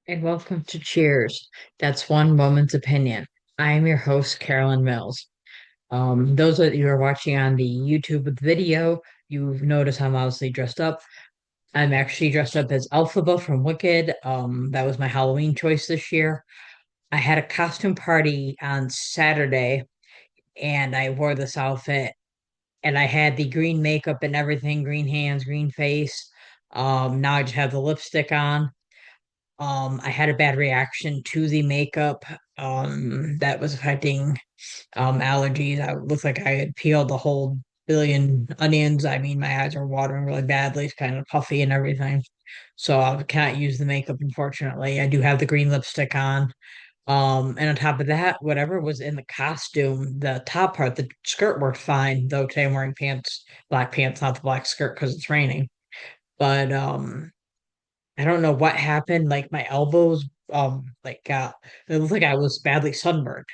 And welcome to Cheers. That's one woman's opinion. I am your host, Carolyn Mills. Those of you who are watching on the YouTube video, you've noticed I'm obviously dressed up. I'm actually dressed up as Elphaba from Wicked. That was my Halloween choice this year. I had a costume party on Saturday and I wore this outfit and I had the green makeup and everything, green hands, green face. Now I just have the lipstick on. I had a bad reaction to the makeup that was affecting allergies. I looked like I had peeled a whole billion onions. I mean, my eyes are watering really badly. It's kind of puffy and everything. So I can't use the makeup, unfortunately. I do have the green lipstick on. And on top of that, whatever was in the costume, the top part, the skirt worked fine, though today I'm wearing pants, black pants, not the black skirt because it's raining. But I don't know what happened. Like my elbows, it looked like I was badly sunburned.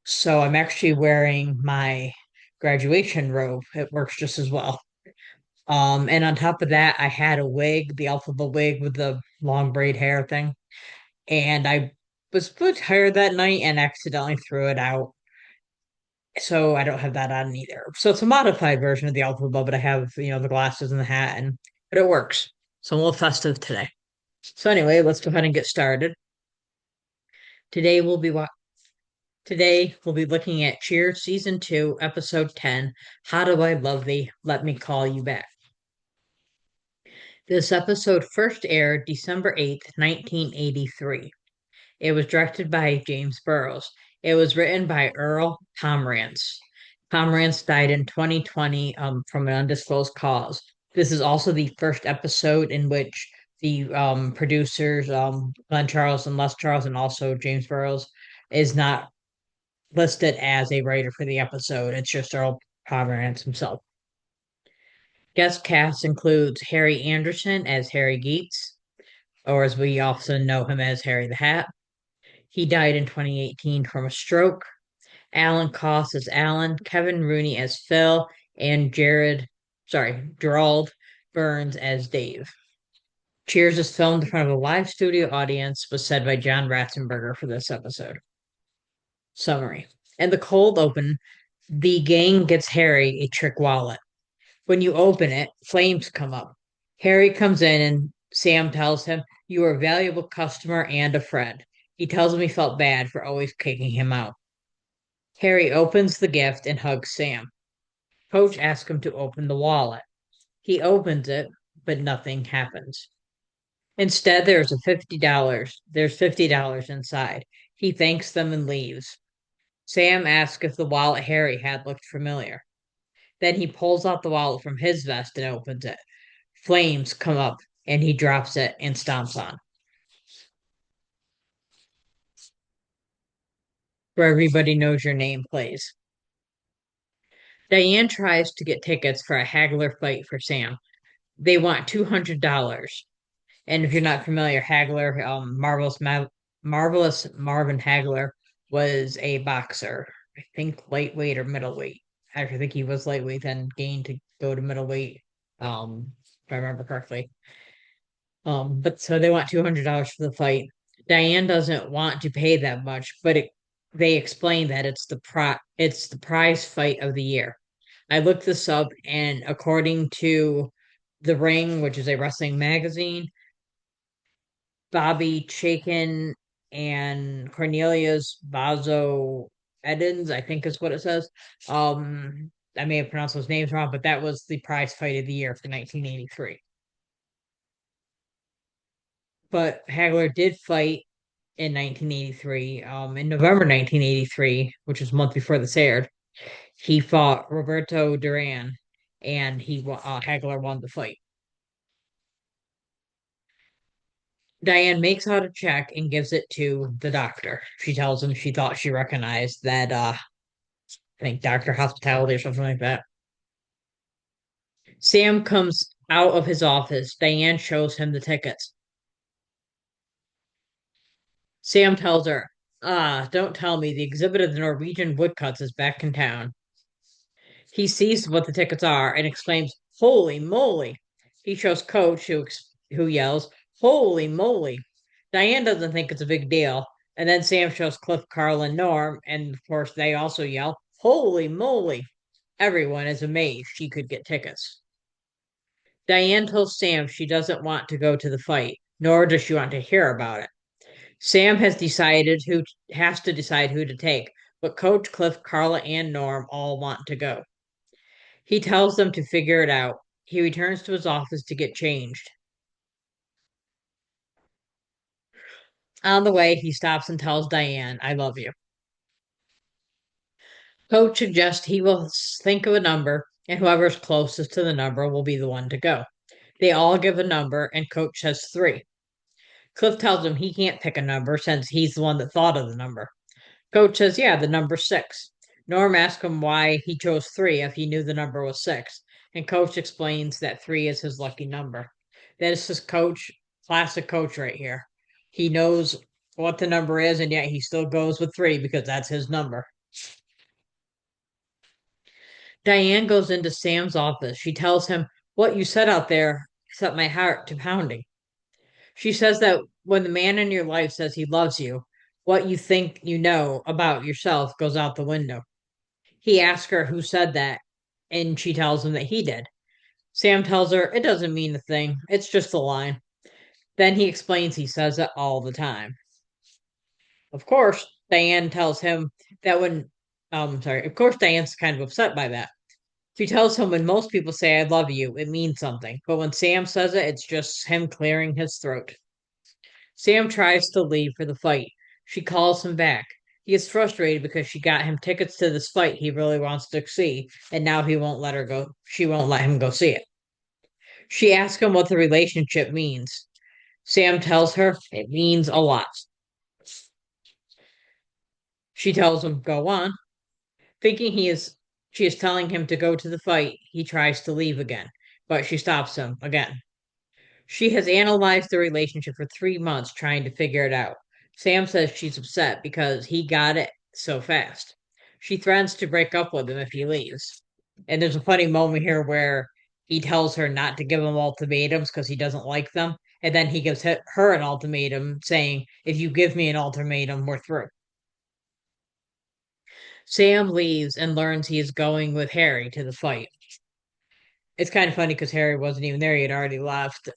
So I'm actually wearing my graduation robe. It works just as well. And on top of that, I had a wig, the Alphaba wig with the long braid hair thing. And I was a bit tired that night and accidentally threw it out. So I don't have that on either. So it's a modified version of the Alphaba, but I have, the glasses and the hat and but it works. So I'm a little festive today. So anyway, let's go ahead and get started. Today we'll be wa- Today we'll be looking at Cheers season 2, episode 10, How Do I Love Thee? Let Me Call You Back. This episode first aired December 8th, 1983. It was directed by James Burrows. It was written by Earl Pomerantz. Pomerantz died in 2020 from an undisclosed cause. This is also the first episode in which the producers, Glenn Charles and Les Charles, and also James Burrows, is not listed as a writer for the episode. It's just Earl Pomerantz himself. Guest cast includes Harry Anderson as Harry Geets, or as we often know him as Harry the Hat. He died in 2018 from a stroke. Alan Cost as Alan, Kevin Rooney as Phil, and Gerald Burns as Dave. Cheers is filmed in front of a live studio audience, was said by John Ratzenberger for this episode. Summary. In the cold open, the gang gets Harry a trick wallet. When you open it, flames come up. Harry comes in and Sam tells him, "You are a valuable customer and a friend." He tells him he felt bad for always kicking him out. Harry opens the gift and hugs Sam. Coach asks him to open the wallet. He opens it, but nothing happens. Instead, there's $50 inside. He thanks them and leaves. Sam asks if the wallet Harry had looked familiar. Then he pulls out the wallet from his vest and opens it. Flames come up and he drops it and stomps on. Where everybody knows your name plays. Diane tries to get tickets for a haggler fight for Sam. They want $200. And if you're not familiar, Hagler, Marvelous Marvin Hagler was a boxer. I think lightweight or middleweight. Actually, I think he was lightweight, then gained to go to middleweight. If I remember correctly. But so they want $200 for the fight. Diane doesn't want to pay that much, but they explain that it's the prize fight of the year. I looked this up, and according to The Ring, which is a wrestling magazine, Bobby Chaikin and Cornelius Bazo Edens, I think is what it says. I may have pronounced those names wrong, but that was the prize fight of the year for 1983. But Hagler did fight in 1983. In November 1983, which was a month before this aired, he fought Roberto Duran, and Hagler won the fight. Diane makes out a check and gives it to the doctor. She tells him she thought she recognized that I think Doctor Hospitality or something like that. Sam comes out of his office. Diane shows him the tickets. Sam tells her, don't tell me the exhibit of the Norwegian woodcuts is back in town. He sees what the tickets are and exclaims, "Holy moly!" He shows Coach, who yells, "Holy moly!" Diane doesn't think it's a big deal. And then Sam shows Cliff, Carl, and Norm, and of course they also yell, "Holy moly!" Everyone is amazed she could get tickets. Diane tells Sam she doesn't want to go to the fight, nor does she want to hear about it. Sam has to decide who to take, but Coach, Cliff, Carla, and Norm all want to go. He tells them to figure it out. He returns to his office to get changed. On the way, he stops and tells Diane, "I love you." Coach suggests he will think of a number, and whoever's closest to the number will be the one to go. They all give a number, and Coach says three. Cliff tells him he can't pick a number since he's the one that thought of the number. Coach says, yeah, the number six. Norm asks him why he chose three if he knew the number was six, and Coach explains that three is his lucky number. This is Coach, classic Coach right here. He knows what the number is, and yet he still goes with three because that's his number. Diane goes into Sam's office. She tells him, "What you said out there set my heart to pounding." She says that when the man in your life says he loves you, what you think you know about yourself goes out the window. He asks her who said that, and she tells him that he did. Sam tells her it doesn't mean a thing, it's just a line. Then he explains he says it all the time. Of course, Diane tells him that when, sorry, of course, Diane's kind of upset by that. She tells him when most people say I love you, it means something. But when Sam says it, it's just him clearing his throat. Sam tries to leave for the fight. She calls him back. He is frustrated because she got him tickets to this fight he really wants to see, and now he won't let her go. She won't let him go see it. She asks him what the relationship means. Sam tells her it means a lot. She tells him, go on. Thinking she is telling him to go to the fight, he tries to leave again, but she stops him again. She has analyzed the relationship for 3 months trying to figure it out. Sam says she's upset because he got it so fast. She threatens to break up with him if he leaves. And there's a funny moment here where he tells her not to give him ultimatums because he doesn't like them. And then he gives her an ultimatum saying, if you give me an ultimatum, we're through. Sam leaves and learns he is going with Harry to the fight. It's kind of funny because Harry wasn't even there. He had already left.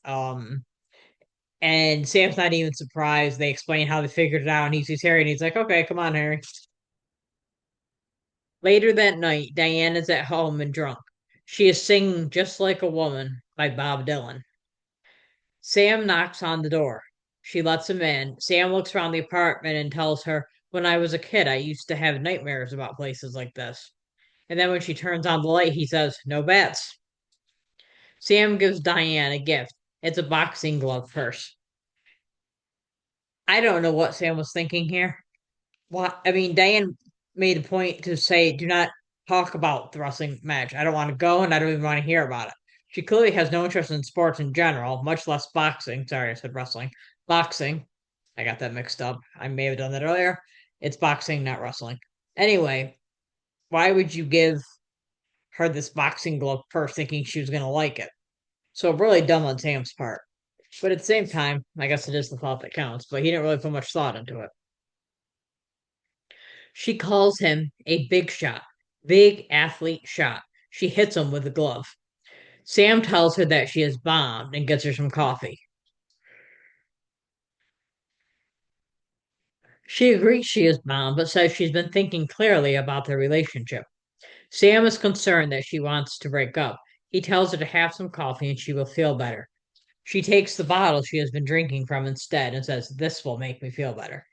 And Sam's not even surprised. They explain how they figured it out, and he sees Harry, and he's like, "Okay, come on, Harry." Later that night, Diane is at home and drunk. She is singing "Just Like a Woman" by Bob Dylan. Sam knocks on the door. She lets him in. Sam looks around the apartment and tells her, "When I was a kid, I used to have nightmares about places like this." And then when she turns on the light, he says, "No bats." Sam gives Diane a gift. It's a boxing glove purse. I don't know what Sam was thinking here. Well, I mean, Diane made a point to say, do not talk about the wrestling match. I don't want to go and I don't even want to hear about it. She clearly has no interest in sports in general, much less boxing. Sorry, I said wrestling. Boxing. I got that mixed up. I may have done that earlier. It's boxing, not wrestling. Anyway, why would you give her this boxing glove purse thinking she was going to like it? So really dumb on Sam's part. But at the same time, I guess it is the thought that counts, but he didn't really put much thought into it. She calls him a big shot, big athlete shot. She hits him with a glove. Sam tells her that she is bombed and gets her some coffee. She agrees she is bombed, but says she's been thinking clearly about their relationship. Sam is concerned that she wants to break up. He tells her to have some coffee and she will feel better. She takes the bottle she has been drinking from instead and says, "This will make me feel better."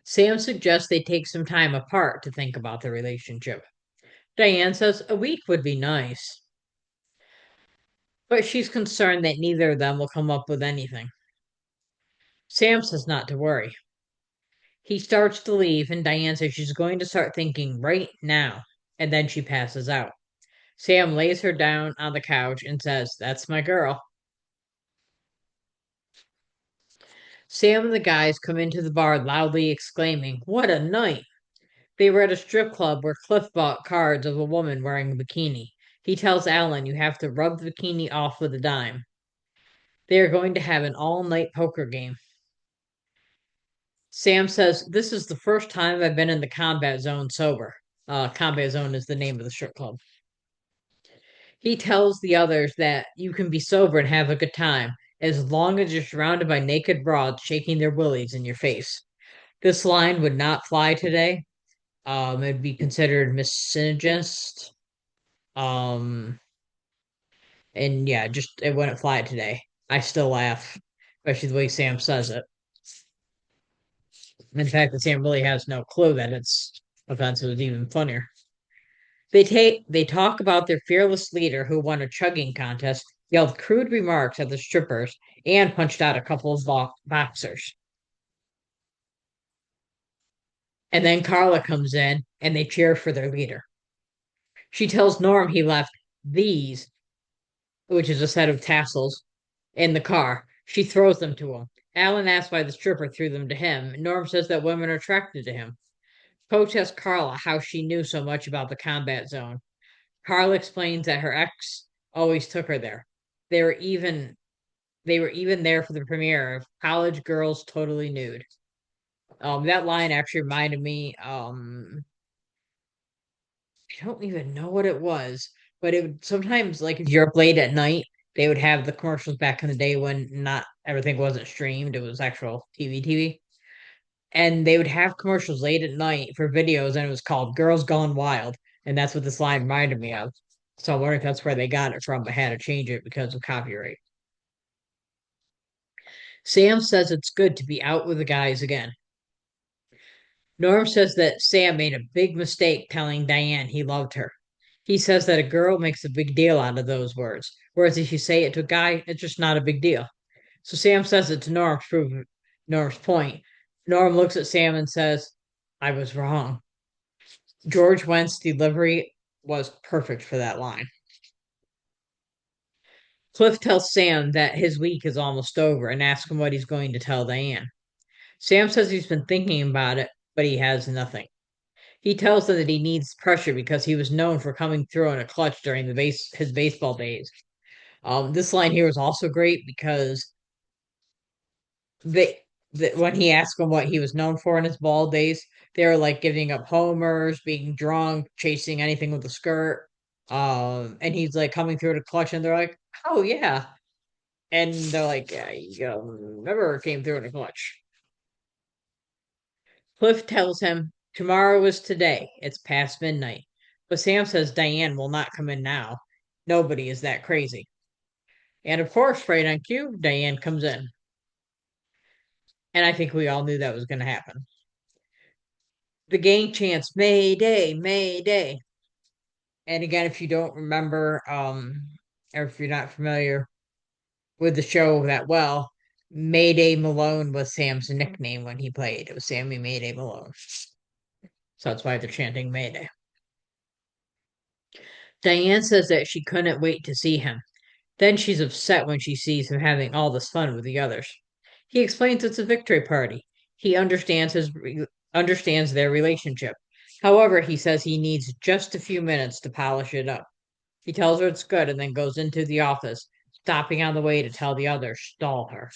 Sam suggests they take some time apart to think about the relationship. Diane says a week would be nice. But she's concerned that neither of them will come up with anything. Sam says not to worry. He starts to leave, and Diane says she's going to start thinking right now. And then she passes out. Sam lays her down on the couch and says, "That's my girl." Sam and the guys come into the bar loudly exclaiming, "What a night!" They were at a strip club where Cliff bought cards of a woman wearing a bikini. He tells Alan you have to rub the bikini off with a dime. They are going to have an all-night poker game. Sam says, "This is the first time I've been in the combat zone sober." Combat zone is the name of the strip club. He tells the others that you can be sober and have a good time as long as you're surrounded by naked broads shaking their willies in your face. This line would not fly today. It'd be considered misogynist. Um, and yeah, just it wouldn't fly today. I still laugh, especially the way Sam says it. In fact, that Sam really has no clue that it's offensive is even funnier. They talk about their fearless leader who won a chugging contest, yelled crude remarks at the strippers, and punched out a couple of boxers. And then Carla comes in and they cheer for their leader. She tells Norm he left these, which is a set of tassels, in the car. She throws them to him. Alan asks why the stripper threw them to him. Norm says that women are attracted to him. Coach asks Carla how she knew so much about the combat zone. Carla explains that her ex always took her there. They were even they were even there for the premiere of College Girls Totally Nude. That line actually reminded me. I don't even know what it was, but it would sometimes like if you're up late at night, they would have the commercials back in the day when not everything wasn't streamed; it was actual TV, and they would have commercials late at night for videos, and it was called "Girls Gone Wild," and that's what this line reminded me of. So I wonder if that's where they got it from, but had to change it because of copyright. Sam says it's good to be out with the guys again. Norm says that Sam made a big mistake telling Diane he loved her. He says that a girl makes a big deal out of those words, whereas if you say it to a guy, it's just not a big deal. So Sam says it to Norm to prove Norm's point. Norm looks at Sam and says, I was wrong. George Wendt's delivery was perfect for that line. Cliff tells Sam that his week is almost over and asks him what he's going to tell Diane. Sam says he's been thinking about it, but he has nothing. He tells them that he needs pressure because he was known for coming through in a clutch during his baseball days. This line here was also great because they when he asked him what he was known for in his ball days, they were like giving up homers, being drunk, chasing anything with a skirt. And he's like coming through the clutch, and they're like, "Oh yeah," and they're like, "Yeah, you never came through in a clutch." Cliff tells him tomorrow is today. It's past midnight. But Sam says Diane will not come in now. Nobody is that crazy. And of course, right on cue, Diane comes in. And I think we all knew that was going to happen. The gang chants, Mayday, Mayday. And again, if you don't remember, or if you're not familiar with the show that well, Mayday Malone was Sam's nickname when he played. It was Sammy Mayday Malone. So that's why they're chanting Mayday. Diane says that she couldn't wait to see him. Then she's upset when she sees him having all this fun with the others. He explains it's a victory party. He understands their relationship. However, he says he needs just a few minutes to polish it up. He tells her it's good and then goes into the office, stopping on the way to tell the others stall her.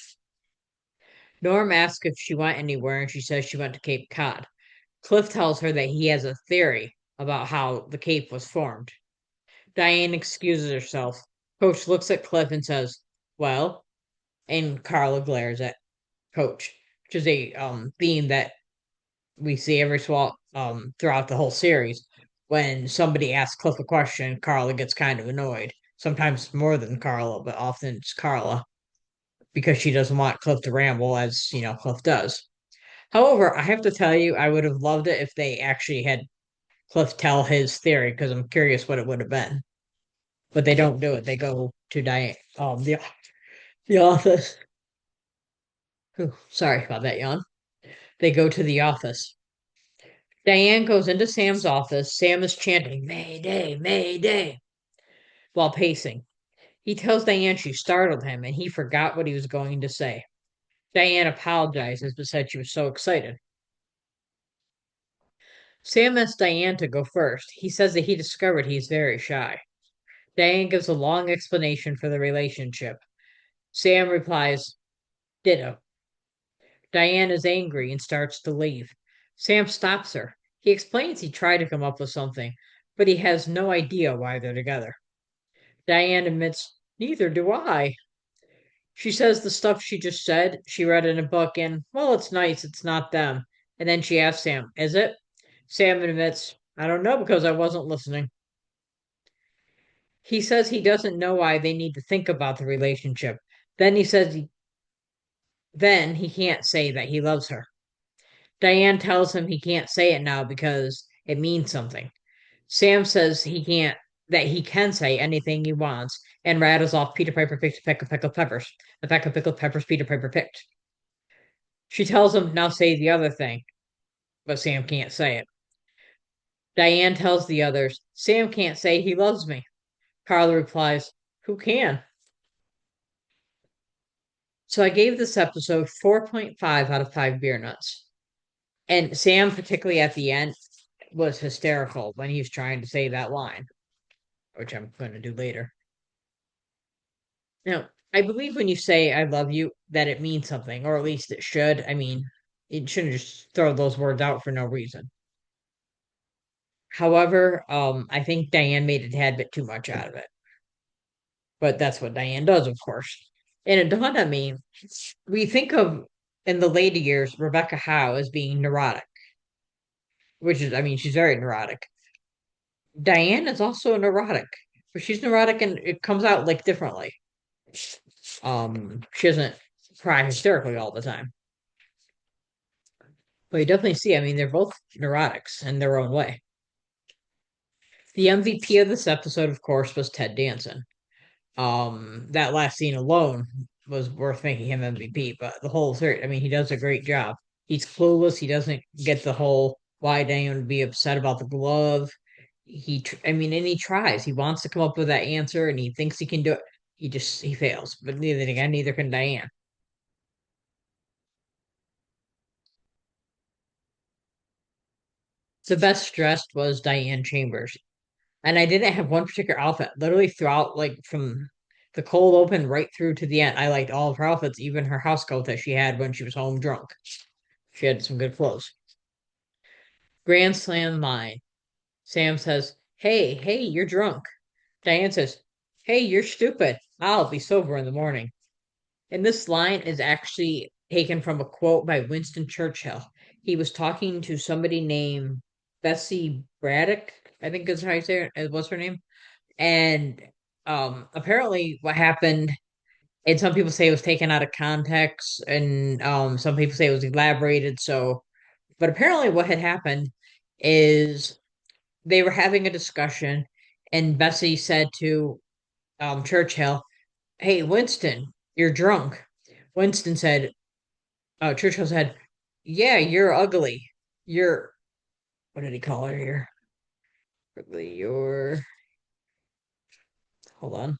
Norm asks if she went anywhere and she says she went to Cape Cod. Cliff tells her that he has a theory about how the Cape was formed. Diane excuses herself. Coach looks at Cliff and says, Well, and Carla glares at Coach, which is a theme that we see every swap throughout the whole series. When somebody asks Cliff a question, Carla gets kind of annoyed. Sometimes more than Carla, but often it's Carla because she doesn't want Cliff to ramble, as you know Cliff does. However, I have to tell you, I would have loved it if they actually had Cliff tell his theory because I'm curious what it would have been. But they don't do it. They go to Diane, the office. Whew, sorry about that, yawn. They go to the office. Diane goes into Sam's office. Sam is chanting, Mayday, Mayday, while pacing. He tells Diane she startled him and he forgot what he was going to say. Diane apologizes but said she was so excited. Sam asks Diane to go first. He says that he discovered he's very shy. Diane gives a long explanation for the relationship. Sam replies, ditto. Diane is angry and starts to leave. Sam stops her. He explains he tried to come up with something, but he has no idea why they're together. Diane admits, neither do I. She says the stuff she just said, she read in a book, and, well, it's nice, it's not them. And then she asks Sam, is it? Sam admits, I don't know because I wasn't listening. He says he doesn't know why they need to think about the relationship. Then he says then he can't say that he loves her. Diane tells him he can't say it now because it means something. Sam says that he can say anything he wants and rattles off Peter Piper picked a peck of pickled peppers. The peck of pickled peppers Peter Piper picked. She tells him now say the other thing, but Sam can't say it. Diane tells the others, Sam can't say he loves me. Carla replies, who can? So I gave this episode 4.5 out of 5 beer nuts. And Sam, particularly at the end, was hysterical when he was trying to say that line, which I'm going to do later. Now, I believe when you say I love you, that it means something, or at least it should. I mean, it shouldn't just throw those words out for no reason. However, I think Diane made a tad bit too much out of it. But that's what Diane does, of course. And it dawned on me, we think of in the later years Rebecca Howe as being neurotic, which is, I mean, she's very neurotic. Diane is also neurotic, but she's neurotic and it comes out like differently. She doesn't cry hysterically all the time. But you definitely see, I mean, they're both neurotics in their own way. The MVP of this episode, of course, was Ted Danson. That last scene alone was worth making him MVP, but the whole series, I mean, he does a great job. He's clueless. He doesn't get the whole why Diane would be upset about the glove. I mean, and he tries. He wants to come up with that answer, and he thinks he can do it. He fails. But neither can Diane. The best dressed was Diane Chambers, and I didn't have one particular outfit. Literally throughout, like from the cold open right through to the end, I liked all of her outfits, even her house coat that she had when she was home drunk. She had some good clothes. Grand Slam line. Sam says, hey, you're drunk. Diane says, hey, you're stupid. I'll be sober in the morning. And this line is actually taken from a quote by Winston Churchill. He was talking to somebody named Bessie Braddock, I think is how you say it. What's her name? And apparently what happened, and some people say it was taken out of context, and some people say it was elaborated. So, but apparently what had happened is they were having a discussion, and Bessie said to Churchill, hey, Winston, you're drunk. Winston said, Churchill said, yeah, you're ugly. You're, what did he call her here? Ugly, hold on.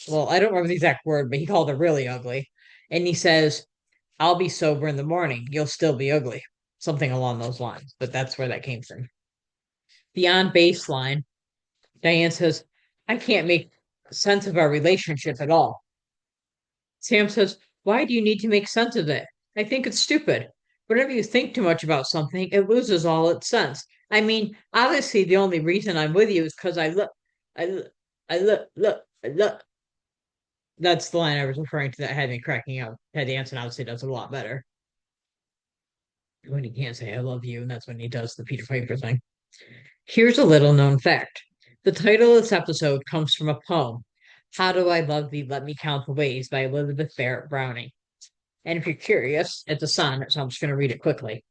Well, I don't remember the exact word, but he called her really ugly. And he says, I'll be sober in the morning. You'll still be ugly. Something along those lines. But that's where that came from. Beyond baseline, Diane says, I can't make sense of our relationship at all. Sam says, why do you need to make sense of it? I think it's stupid. Whenever you think too much about something, it loses all its sense. I mean, obviously, the only reason I'm with you is because I look, I look. That's the line I was referring to that had me cracking up. Ted Danson obviously does a lot better when he can't say I love you, and that's when he does the Peter Piper thing. Here's a little known fact. The title of this episode comes from a poem, How Do I Love Thee? Let Me Count the Ways by Elizabeth Barrett Browning. And if you're curious, it's a sonnet, so I'm just going to read it quickly.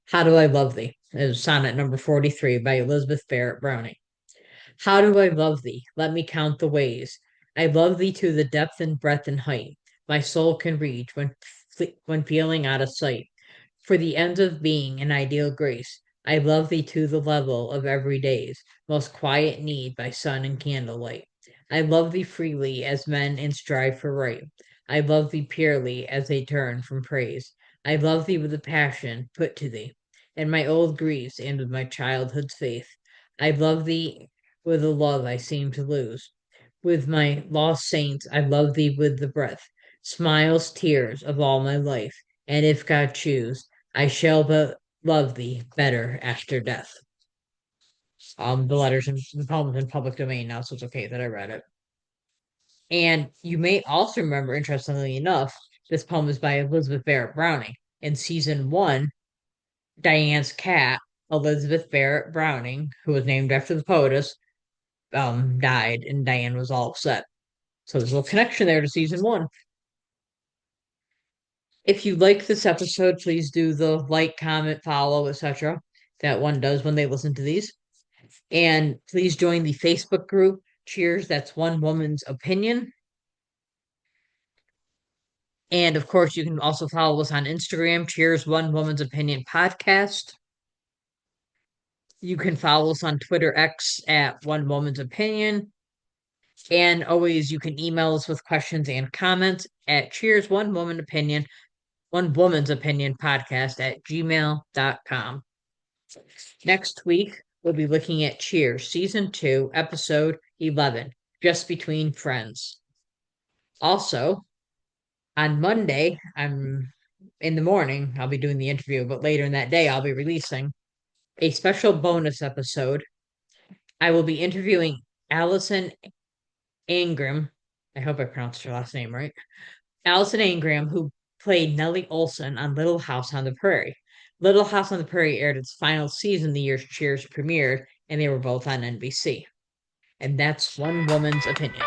How Do I Love Thee? Is sonnet number 43 by Elizabeth Barrett Browning. How do I love thee? Let me count the ways. I love thee to the depth and breadth and height my soul can reach when feeling out of sight. For the ends of being and ideal grace, I love thee to the level of every day's most quiet need by sun and candlelight. I love thee freely as men and strive for right. I love thee purely as they turn from praise. I love thee with a passion put to thee, in my old griefs and with my childhood's faith. I love thee with a love I seem to lose. With my lost saints, I love thee with the breath, smiles, tears of all my life. And if God choose, I shall but love thee better after death. The letters and the poem's in public domain now, so it's okay that I read it. And you may also remember, interestingly enough, this poem is by Elizabeth Barrett Browning. In season one, Diane's cat, Elizabeth Barrett Browning, who was named after the poetess, died, and Diane was all upset. So there's a little connection there to season one. If you like this episode, please do the like, comment, follow, etc. that one does when they listen to these. And please join the Facebook group. Cheers, that's one woman's opinion. And of course, you can also follow us on Instagram. Cheers, one woman's opinion podcast. You can follow us on Twitter X at one woman's opinion. And always you can email us with questions and comments at cheers one woman's opinion podcast at gmail.com. Next week, we'll be looking at Cheers, Season 2, Episode 11, Just Between Friends. Also, on Monday, I'm in the morning, I'll be doing the interview, but later in that day, I'll be releasing a special bonus episode. I will be interviewing Allison Ingram. I hope I pronounced her last name right. Allison Ingram, who played Nellie Olson on Little House on the Prairie. Little House on the Prairie aired its final season the year Cheers premiered, and they were both on NBC. And that's one woman's opinion.